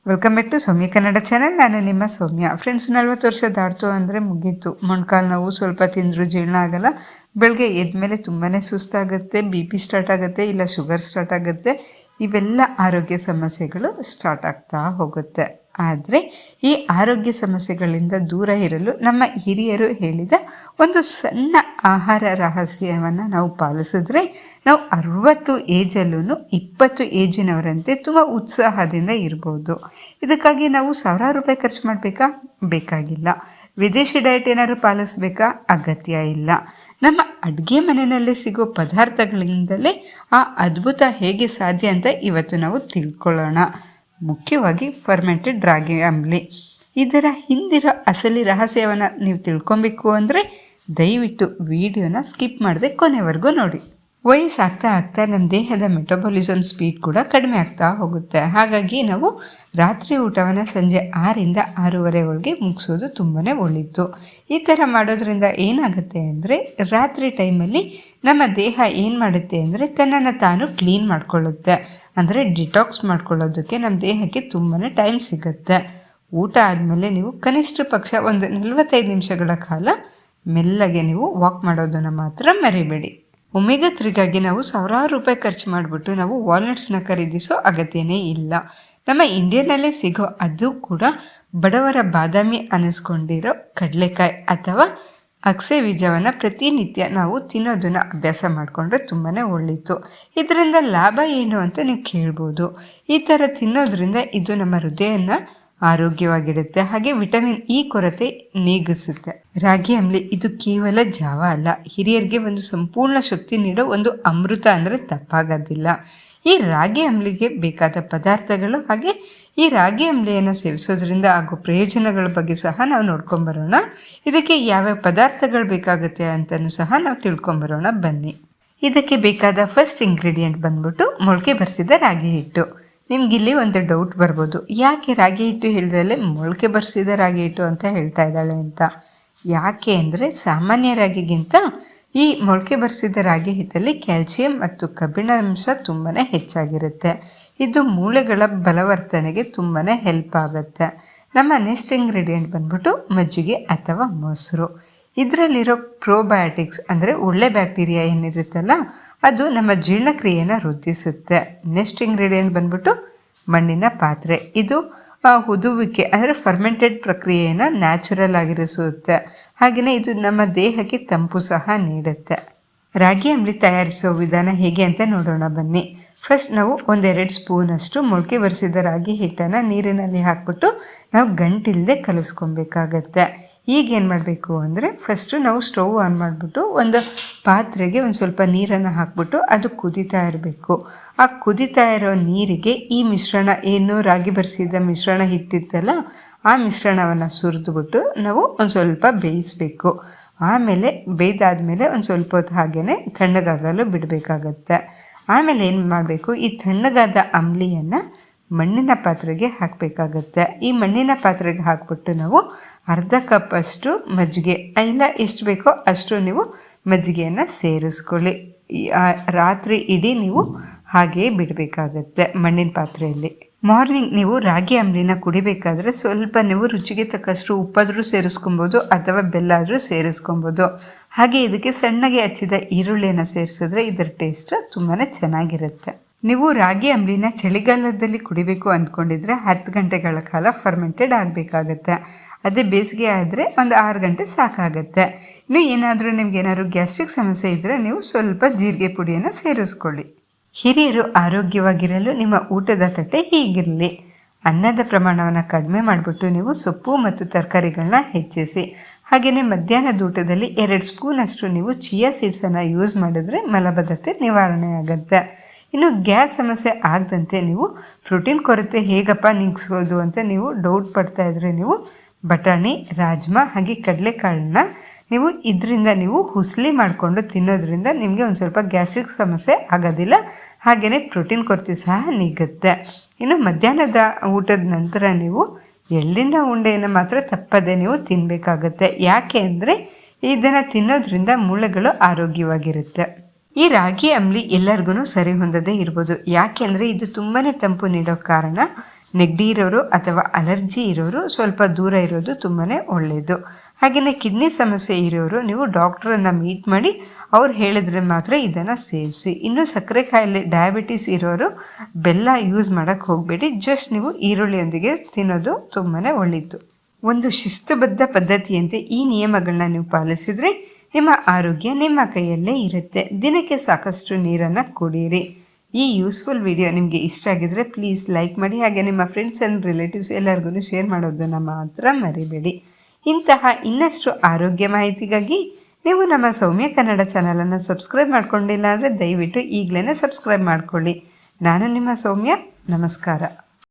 Welcome back to Soumya Kannada channel. ನಾನು ನಿಮ್ಮ ಸೌಮ್ಯ. Friends, 40 ವರ್ಷ ದಾಟ್ತು ಅಂದರೆ ಮುಗೀತು. ಮೊಣಕಾಲು ನೋವು ಸ್ವಲ್ಪ ತಿಂದರೂ ಜೀರ್ಣ ಆಗಲ್ಲ. ಬೆಳಗ್ಗೆ ಎದ್ಮೇಲೆ ತುಂಬಾ ಸುಸ್ತಾಗುತ್ತೆ, BP ಸ್ಟಾರ್ಟ್ ಆಗುತ್ತೆ, ಇಲ್ಲ ಶುಗರ್ ಸ್ಟಾರ್ಟ್ ಆಗುತ್ತೆ. ಇವೆಲ್ಲ ಆರೋಗ್ಯ ಸಮಸ್ಯೆಗಳು ಸ್ಟಾರ್ಟ್ ಆಗ್ತಾ ಹೋಗುತ್ತೆ. ಆದರೆ ಈ ಆರೋಗ್ಯ ಸಮಸ್ಯೆಗಳಿಂದ ದೂರ ಇರಲು ನಮ್ಮ ಹಿರಿಯರು ಹೇಳಿದ ಒಂದು ಸಣ್ಣ ಆಹಾರ ರಹಸ್ಯವನ್ನು ನಾವು ಪಾಲಿಸಿದ್ರೆ ನಾವು 60 ಏಜಲ್ಲೂ 20 ಏಜಿನವರಂತೆ ತುಂಬ ಉತ್ಸಾಹದಿಂದ ಇರ್ಬೋದು. ಇದಕ್ಕಾಗಿ ನಾವು ಸಾವಿರಾರು ರೂಪಾಯಿ ಖರ್ಚು ಮಾಡಬೇಕಾ? ಬೇಕಾಗಿಲ್ಲ. ವಿದೇಶಿ ಡಯಟ್ ಏನಾದರೂ ಪಾಲಿಸ್ಬೇಕಾ? ಅಗತ್ಯ ಇಲ್ಲ. ನಮ್ಮ ಅಡುಗೆ ಮನೆಯಲ್ಲೇ ಸಿಗೋ ಪದಾರ್ಥಗಳಿಂದಲೇ ಆ ಅದ್ಭುತ ಹೇಗೆ ಸಾಧ್ಯ ಅಂತ ಇವತ್ತು ನಾವು ತಿಳ್ಕೊಳ್ಳೋಣ. ಮುಖ್ಯವಾಗಿ ಫರ್ಮೆಂಟೆಡ್ ರಾಗಿ ಅಂಬ್ಲಿ. ಇದರ ಹಿಂದಿರೋ ಅಸಲಿ ರಹಸ್ಯವನ್ನು ನೀವು ತಿಳ್ಕೊಬೇಕು ಅಂದರೆ ದಯವಿಟ್ಟು ವಿಡಿಯೋನ ಸ್ಕಿಪ್ ಮಾಡದೆ ಕೊನೆವರೆಗೂ ನೋಡಿ. ವಯಸ್ಸಾಗ್ತಾ ಆಗ್ತಾ ನಮ್ಮ ದೇಹದ ಮೆಟಬಾಲಿಸಮ್ ಸ್ಪೀಡ್ ಕೂಡ ಕಡಿಮೆ ಆಗ್ತಾ ಹೋಗುತ್ತೆ. ಹಾಗಾಗಿ ನಾವು ರಾತ್ರಿ ಊಟವನ್ನು ಸಂಜೆ 6ರಿಂದ 6:30 ಒಳಗೆ ಮುಗಿಸೋದು ತುಂಬಾ ಒಳ್ಳೆಯದು. ಈ ಥರ ಮಾಡೋದ್ರಿಂದ ಏನಾಗುತ್ತೆ ಅಂದರೆ ರಾತ್ರಿ ಟೈಮಲ್ಲಿ ನಮ್ಮ ದೇಹ ಏನು ಮಾಡುತ್ತೆ ಅಂದರೆ ತನ್ನನ್ನು ತಾನು ಕ್ಲೀನ್ ಮಾಡ್ಕೊಳ್ಳುತ್ತೆ. ಅಂದರೆ ಡಿಟಾಕ್ಸ್ ಮಾಡ್ಕೊಳ್ಳೋದಕ್ಕೆ ನಮ್ಮ ದೇಹಕ್ಕೆ ತುಂಬಾ ಟೈಮ್ ಸಿಗುತ್ತೆ. ಊಟ ಆದಮೇಲೆ ನೀವು ಕನಿಷ್ಠ ಪಕ್ಷ ಒಂದು 45 ನಿಮಿಷಗಳ ಕಾಲ ಮೆಲ್ಲಗೆ ನೀವು ವಾಕ್ ಮಾಡೋದನ್ನು ಮಾತ್ರ ಮರಿಬೇಡಿ. ಒಮೆಗಾ 3ಗಾಗಿ ನಾವು ಸಾವಿರಾರು ರೂಪಾಯಿ ಖರ್ಚು ಮಾಡಿಬಿಟ್ಟು ನಾವು ವಾಲ್ನಟ್ಸ್ನ ಖರೀದಿಸೋ ಅಗತ್ಯನೇ ಇಲ್ಲ. ನಮ್ಮ ಇಂಡಿಯಾನಲ್ಲೇ ಸಿಗೋ ಅದು ಕೂಡ ಬಡವರ ಬಾದಾಮಿ ಅನ್ನಿಸ್ಕೊಂಡಿರೋ ಕಡಲೆಕಾಯಿ ಅಥವಾ ಅಗಸೆ ಬೀಜವನ್ನು ಪ್ರತಿನಿತ್ಯ ನಾವು ತಿನ್ನೋದನ್ನು ಅಭ್ಯಾಸ ಮಾಡಿಕೊಂಡ್ರೆ ತುಂಬಾ ಒಳ್ಳೆಯದು. ಇದರಿಂದ ಲಾಭ ಏನು ಅಂತ ನೀವು ಕೇಳ್ಬೋದು. ಈ ಥರ ತಿನ್ನೋದ್ರಿಂದ ಇದು ನಮ್ಮ ಹೃದಯನ ಆರೋಗ್ಯವಾಗಿಡುತ್ತೆ, ಹಾಗೆ ವಿಟಮಿನ್ ಇ ಕೊರತೆ ನೀಗಿಸುತ್ತೆ. ರಾಗಿ ಅಂಬ್ಲಿ ಇದು ಕೇವಲ ಜಾವ ಅಲ್ಲ, ಹಿರಿಯರಿಗೆ ಒಂದು ಸಂಪೂರ್ಣ ಶಕ್ತಿ ನೀಡೋ ಒಂದು ಅಮೃತ ಅಂದರೆ ತಪ್ಪಾಗೋದಿಲ್ಲ. ಈ ರಾಗಿ ಅಂಬ್ಲಿಗೆ ಬೇಕಾದ ಪದಾರ್ಥಗಳು ಹಾಗೆ ಈ ರಾಗಿ ಅಂಬ್ಲಿಯನ್ನು ಸೇವಿಸೋದ್ರಿಂದ ಆಗೋ ಪ್ರಯೋಜನಗಳ ಬಗ್ಗೆ ಸಹ ನಾವು ನೋಡ್ಕೊಂಬರೋಣ. ಇದಕ್ಕೆ ಯಾವ್ಯಾವ ಪದಾರ್ಥಗಳು ಬೇಕಾಗುತ್ತೆ ಅಂತಲೂ ಸಹ ನಾವು ತಿಳ್ಕೊಂಬರೋಣ ಬನ್ನಿ. ಇದಕ್ಕೆ ಬೇಕಾದ ಫಸ್ಟ್ ಇಂಗ್ರೀಡಿಯೆಂಟ್ ಬಂದ್ಬಿಟ್ಟು ಮೊಳಕೆ ಬರಿಸಿದ ರಾಗಿ ಹಿಟ್ಟು. ನಿಮಗಿಲ್ಲಿ ಒಂದು ಡೌಟ್ ಬರ್ಬೋದು, ಯಾಕೆ ರಾಗಿ ಹಿಟ್ಟು ಹೇಳಿದ್ರಲ್ಲೇ ಮೊಳಕೆ ಬರಿಸಿದ ರಾಗಿ ಹಿಟ್ಟು ಅಂತ ಹೇಳ್ತಾ ಇದ್ದಾಳೆ ಅಂತ. ಯಾಕೆ ಅಂದರೆ ಸಾಮಾನ್ಯ ರಾಗಿಗಿಂತ ಈ ಮೊಳಕೆ ಬರಿಸಿದ ರಾಗಿ ಹಿಟ್ಟಲ್ಲಿ ಕ್ಯಾಲ್ಸಿಯಂ ಮತ್ತು ಕಬ್ಬಿಣಾಂಶ ತುಂಬಾ ಹೆಚ್ಚಾಗಿರುತ್ತೆ. ಇದು ಮೂಳೆಗಳ ಬಲವರ್ತನೆಗೆ ತುಂಬಾ ಹೆಲ್ಪ್ ಆಗುತ್ತೆ. ನಮ್ಮ ನೆಕ್ಸ್ಟ್ ಇಂಗ್ರೀಡಿಯೆಂಟ್ ಬಂದ್ಬಿಟ್ಟು ಮಜ್ಜಿಗೆ ಅಥವಾ ಮೊಸರು. ಇದರಲ್ಲಿರೋ ಪ್ರೋಬಯೋಟಿಕ್ಸ್ ಅಂದರೆ ಒಳ್ಳೆ ಬ್ಯಾಕ್ಟೀರಿಯಾ ಏನಿರುತ್ತಲ್ಲ ಅದು ನಮ್ಮ ಜೀರ್ಣಕ್ರಿಯೆಯನ್ನು ವೃದ್ಧಿಸುತ್ತೆ. ನೆಕ್ಸ್ಟ್ ಇಂಗ್ರೀಡಿಯೆಂಟ್ ಬಂದ್ಬಿಟ್ಟು ಮಣ್ಣಿನ ಪಾತ್ರೆ. ಇದು ಹುದುವಿಕೆ ಅಂದರೆ ಫರ್ಮೆಂಟೆಡ್ ಪ್ರಕ್ರಿಯೆಯನ್ನು ನ್ಯಾಚುರಲ್ ಆಗಿರಿಸುತ್ತೆ. ಹಾಗೆಯೇ ಇದು ನಮ್ಮ ದೇಹಕ್ಕೆ ತಂಪು ಸಹ ನೀಡುತ್ತೆ. ರಾಗಿ ಅಂಬ್ಲಿ ತಯಾರಿಸೋ ವಿಧಾನ ಹೇಗೆ ಅಂತ ನೋಡೋಣ ಬನ್ನಿ. ಫಸ್ಟ್ ನಾವು 1-2 ಸ್ಪೂನಷ್ಟು ಮೊಳಕೆ ಬರಿಸಿದ ರಾಗಿ ಹಿಟ್ಟನ್ನು ನೀರಿನಲ್ಲಿ ಹಾಕ್ಬಿಟ್ಟು ನಾವು ಗಂಟಿಲ್ಲದೆ ಕಲಿಸ್ಕೊಬೇಕಾಗತ್ತೆ. ಈಗೇನು ಮಾಡಬೇಕು ಅಂದರೆ ಫಸ್ಟು ನಾವು ಸ್ಟವ್ ಆನ್ ಮಾಡಿಬಿಟ್ಟು ಒಂದು ಪಾತ್ರೆಗೆ ಒಂದು ಸ್ವಲ್ಪ ನೀರನ್ನು ಹಾಕ್ಬಿಟ್ಟು ಅದು ಕುದೀತಾ ಇರಬೇಕು. ಆ ಕುದೀತಾ ಇರೋ ನೀರಿಗೆ ಈ ಮಿಶ್ರಣ ಏನು ರಾಗಿ ಬರಿಸಿದ ಮಿಶ್ರಣ ಹಿಟ್ಟಿತ್ತಲ್ಲ ಆ ಮಿಶ್ರಣವನ್ನು ಸುರಿದ್ಬಿಟ್ಟು ನಾವು ಒಂದು ಸ್ವಲ್ಪ ಬೇಯಿಸಬೇಕು. ಆಮೇಲೆ ಬೇಯ್ದಾದ್ಮೇಲೆ ಒಂದು ಸ್ವಲ್ಪ ಹೊತ್ತು ಹಾಗೇ ತಣ್ಣಗಾಗಲು ಬಿಡಬೇಕಾಗತ್ತೆ. ಆಮೇಲೆ ಏನು ಮಾಡಬೇಕು, ಈ ತಣ್ಣಗಾದ ಅಂಬ್ಲಿಯನ್ನು ಮಣ್ಣಿನ ಪಾತ್ರೆಗೆ ಹಾಕಬೇಕಾಗತ್ತೆ. ಈ ಮಣ್ಣಿನ ಪಾತ್ರೆಗೆ ಹಾಕ್ಬಿಟ್ಟು ನಾವು ಅರ್ಧ ಕಪ್ಪಷ್ಟು ಮಜ್ಜಿಗೆ ಇಲ್ಲ ಎಷ್ಟು ಬೇಕೋ ಅಷ್ಟು ನೀವು ಮಜ್ಜಿಗೆಯನ್ನು ಸೇರಿಸ್ಕೊಳ್ಳಿ. ರಾತ್ರಿ ಇಡೀ ನೀವು ಹಾಗೆಯೇ ಬಿಡಬೇಕಾಗತ್ತೆ ಮಣ್ಣಿನ ಪಾತ್ರೆಯಲ್ಲಿ. ಮಾರ್ನಿಂಗ್ ನೀವು ರಾಗಿ ಅಂಬ್ಲಿನ ಕುಡಿಬೇಕಾದ್ರೆ ಸ್ವಲ್ಪ ನೀವು ರುಚಿಗೆ ತಕ್ಕಷ್ಟು ಉಪ್ಪಾದರೂ ಸೇರಿಸ್ಕೊಬೋದು ಅಥವಾ ಬೆಲ್ಲ ಆದರೂ ಸೇರಿಸ್ಕೊಬೋದು. ಹಾಗೆ ಇದಕ್ಕೆ ಸಣ್ಣಗೆ ಹಚ್ಚಿದ ಈರುಳ್ಳಿಯನ್ನು ಸೇರಿಸಿದ್ರೆ ಇದರ ಟೇಸ್ಟ್ ತುಂಬಾ ಚೆನ್ನಾಗಿರುತ್ತೆ. ನೀವು ರಾಗಿ ಅಂಬ್ಲಿನ ಚಳಿಗಾಲದಲ್ಲಿ ಕುಡಿಬೇಕು ಅಂದ್ಕೊಂಡಿದ್ರೆ 10 ಗಂಟೆಗಳ ಕಾಲ ಫರ್ಮೆಂಟೆಡ್ ಆಗಬೇಕಾಗತ್ತೆ. ಅದೇ ಬೇಸಿಗೆ ಆದರೆ ಒಂದು 6 ಗಂಟೆ ಸಾಕಾಗತ್ತೆ. ಇನ್ನು ನಿಮಗೇನಾದರೂ ಗ್ಯಾಸ್ಟ್ರಿಕ್ ಸಮಸ್ಯೆ ಇದ್ದರೆ ನೀವು ಸ್ವಲ್ಪ ಜೀರಿಗೆ ಪುಡಿಯನ್ನು ಸೇರಿಸ್ಕೊಳ್ಳಿ. ಹಿರಿಯರು ಆರೋಗ್ಯವಾಗಿರಲು ನಿಮ್ಮ ಊಟದ ತಟ್ಟೆ ಹೀಗಿರಲಿ. ಅನ್ನದ ಪ್ರಮಾಣವನ್ನು ಕಡಿಮೆ ಮಾಡಿಬಿಟ್ಟು ನೀವು ಸೊಪ್ಪು ಮತ್ತು ತರಕಾರಿಗಳನ್ನ ಹೆಚ್ಚಿಸಿ. ಹಾಗೆಯೇ ಮಧ್ಯಾಹ್ನದ ಊಟದಲ್ಲಿ 2 ಸ್ಪೂನಷ್ಟು ನೀವು ಚಿಯಾ ಸೀಡ್ಸನ್ನು ಯೂಸ್ ಮಾಡಿದ್ರೆ ಮಲಬದ್ಧತೆ ನಿವಾರಣೆ ಆಗುತ್ತೆ. ಇನ್ನು ಗ್ಯಾಸ್ ಸಮಸ್ಯೆ ಆಗದಂತೆ ನೀವು ಪ್ರೋಟೀನ್ ಕೊರತೆ ಹೇಗಪ್ಪ ನೀಗಿಸೋದು ಅಂತ ನೀವು ಡೌಟ್ ಪಡ್ತಾ ಇದ್ರೆ ನೀವು ಬಟಾಣಿ, ರಾಜ್ಮಾ ಹಾಗೆ ಕಡಲೆಕಾಳನ್ನ ನೀವು ಇದರಿಂದ ನೀವು ಹುಸ್ಲಿ ಮಾಡಿಕೊಂಡು ತಿನ್ನೋದ್ರಿಂದ ನಿಮಗೆ ಒಂದು ಸ್ವಲ್ಪ ಗ್ಯಾಸ್ಟ್ರಿಕ್ ಸಮಸ್ಯೆ ಆಗೋದಿಲ್ಲ. ಹಾಗೆಯೇ ಪ್ರೋಟೀನ್ ಕೊರತೆ ಸಹ ನೀಗುತ್ತೆ. ಇನ್ನು ಮಧ್ಯಾಹ್ನದ ಊಟದ ನಂತರ ನೀವು ಎಳ್ಳಿನ ಉಂಡೆಯನ್ನು ಮಾತ್ರ ತಪ್ಪದೆ ನೀವು ತಿನ್ನಬೇಕಾಗತ್ತೆ. ಯಾಕೆ ಅಂದರೆ ಇದನ್ನು ತಿನ್ನೋದ್ರಿಂದ ಮೂಳೆಗಳು ಆರೋಗ್ಯವಾಗಿರುತ್ತೆ. ಈ ರಾಗಿ ಅಂಬ್ಲಿ ಎಲ್ಲರಿಗೂ ಸರಿ ಹೊಂದದೇ ಇರ್ಬೋದು. ಯಾಕೆಂದರೆ ಇದು ತುಂಬಾ ತಂಪು ನೀಡೋ ಕಾರಣ ನೆಗಡಿ ಇರೋರು ಅಥವಾ ಅಲರ್ಜಿ ಇರೋರು ಸ್ವಲ್ಪ ದೂರ ಇರೋದು ತುಂಬಾ ಒಳ್ಳೆಯದು. ಹಾಗೆಯೇ ಕಿಡ್ನಿ ಸಮಸ್ಯೆ ಇರೋರು ನೀವು ಡಾಕ್ಟ್ರನ್ನು ಮೀಟ್ ಮಾಡಿ ಅವ್ರು ಹೇಳಿದ್ರೆ ಮಾತ್ರ ಇದನ್ನು ಸೇವಿಸಿ. ಇನ್ನು ಸಕ್ಕರೆ ಕಾಯಿಲೆ ಡಯಾಬಿಟಿಸ್ ಇರೋರು ಬೆಲ್ಲ ಯೂಸ್ ಮಾಡೋಕ್ಕೆ ಹೋಗಬೇಡಿ. ಜಸ್ಟ್ ನೀವು ಈರುಳ್ಳಿಯೊಂದಿಗೆ ತಿನ್ನೋದು ತುಂಬಾ ಒಳ್ಳೆಯದು. ಒಂದು ಶಿಸ್ತುಬದ್ಧ ಪದ್ಧತಿಯಂತೆ ಈ ನಿಯಮಗಳನ್ನ ನೀವು ಪಾಲಿಸಿದರೆ ನಿಮ್ಮ ಆರೋಗ್ಯ ನಿಮ್ಮ ಕೈಯಲ್ಲೇ ಇರುತ್ತೆ. ದಿನಕ್ಕೆ ಸಾಕಷ್ಟು ನೀರನ್ನು ಕುಡಿಯಿರಿ. ಈ ಯೂಸ್ಫುಲ್ ವಿಡಿಯೋ ನಿಮಗೆ ಇಷ್ಟ ಆಗಿದ್ರೆ ಪ್ಲೀಸ್ ಲೈಕ್ ಮಾಡಿ. ಹಾಗೆ ನಿಮ್ಮ ಫ್ರೆಂಡ್ಸ್ ಆ್ಯಂಡ್ ರಿಲೇಟಿವ್ಸ್ ಎಲ್ಲರಿಗೂ ಶೇರ್ ಮಾಡೋದನ್ನು ಮಾತ್ರ ಮರಿಬೇಡಿ. ಇಂತಹ ಇನ್ನಷ್ಟು ಆರೋಗ್ಯ ಮಾಹಿತಿಗಾಗಿ ನೀವು ನಮ್ಮ ಸೌಮ್ಯ ಕನ್ನಡ ಚಾನಲನ್ನು ಸಬ್ಸ್ಕ್ರೈಬ್ ಮಾಡ್ಕೊಂಡಿಲ್ಲ ಅಂದರೆ ದಯವಿಟ್ಟು ಈಗಲೇ ಸಬ್ಸ್ಕ್ರೈಬ್ ಮಾಡ್ಕೊಳ್ಳಿ. ನಾನು ನಿಮ್ಮ ಸೌಮ್ಯ. ನಮಸ್ಕಾರ.